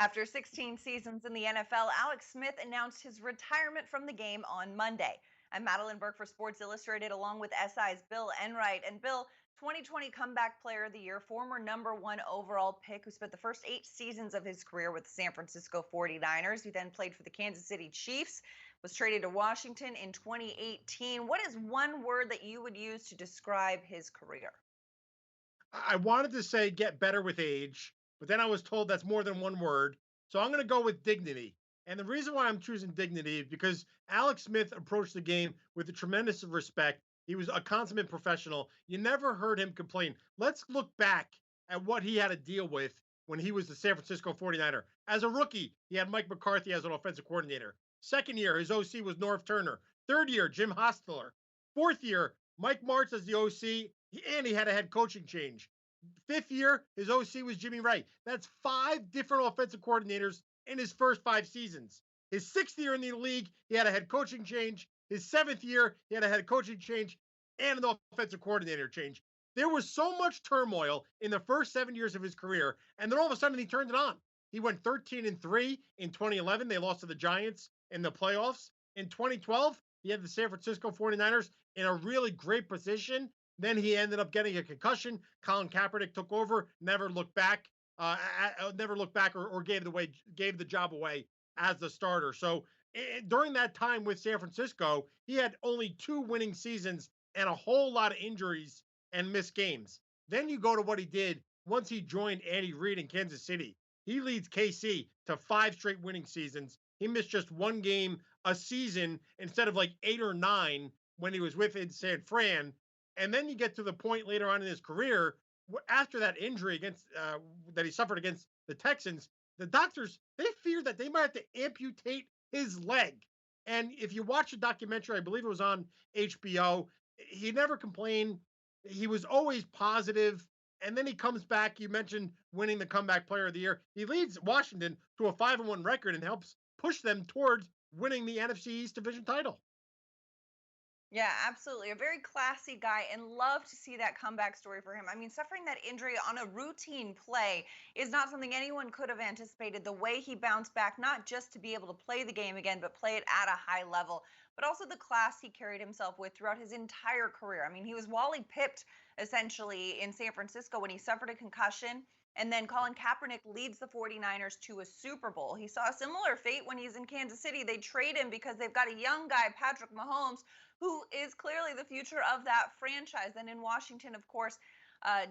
After 16 seasons in the NFL, Alex Smith announced his retirement from the game on Monday. I'm Madeline Burke for Sports Illustrated, along with SI's Bill Enright. And Bill, 2020 Comeback Player of the Year, former #1 overall pick who spent the first 8 seasons of his career with the San Francisco 49ers. He then played for the Kansas City Chiefs, was traded to Washington in 2018. What is one word that you would use to describe his career? I wanted to say get better with age, but then I was told that's more than one word. So I'm going to go with dignity. And the reason why I'm choosing dignity is because Alex Smith approached the game with a tremendous respect. He was a consummate professional. You never heard him complain. Let's look back at what he had to deal with when he was the San Francisco 49er. As a rookie, he had Mike McCarthy as an offensive coordinator. Second year, his OC was Norv Turner. Third year, Jim Hostler. Fourth year, Mike Martz as the OC, and he had a head coaching change. Fifth year, his OC was Jimmy Wright. That's five different offensive coordinators in his first 5 seasons. His sixth year in the league, he had a head coaching change. His seventh year, he had a head coaching change and an offensive coordinator change. There was so much turmoil in the first 7 years of his career, and then all of a sudden he turned it on. He went 13-3 in 2011. They lost to the Giants in the playoffs. In 2012, he had the San Francisco 49ers in a really great position. Then he ended up getting a concussion. Colin Kaepernick took over, never looked back, or gave the job away as the starter. So during that time with San Francisco, he had only 2 winning seasons and a whole lot of injuries and missed games. Then you go to what he did once he joined Andy Reid in Kansas City. He leads KC to 5 straight winning seasons. He missed just one game a season instead of like 8 or 9 when he was with in San Fran. And then you get to the point later on in his career after that injury against that he suffered against the Texans. The doctors they feared that they might have to amputate his leg. And if you watch the documentary, I believe it was on HBO, he never complained. He was always positive. And then he comes back. You mentioned winning the comeback player of the year. He leads Washington to a 5-1 record and helps push them towards winning the NFC East division title. Yeah, absolutely. A very classy guy, and love to see that comeback story for him. I mean, suffering that injury on a routine play is not something anyone could have anticipated. The way he bounced back, not just to be able to play the game again, but play it at a high level, but also the class he carried himself with throughout his entire career. I mean, he was Wally pipped essentially in San Francisco when he suffered a concussion. And then Colin Kaepernick leads the 49ers to a Super Bowl. He saw a similar fate when he's in Kansas City. They trade him because they've got a young guy, Patrick Mahomes, who is clearly the future of that franchise. And in Washington, of course,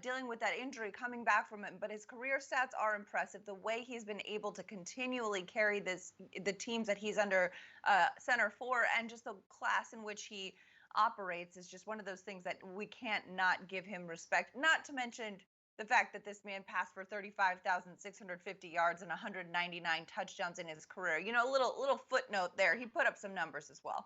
dealing with that injury, coming back from it. But his career stats are impressive. The way he's been able to continually carry the teams that he's under center for, and just the class in which he operates is just one of those things that we can't not give him respect. Not to mention the fact that this man passed for 35,650 yards and 199 touchdowns in his career. A little footnote there. He put up some numbers as well.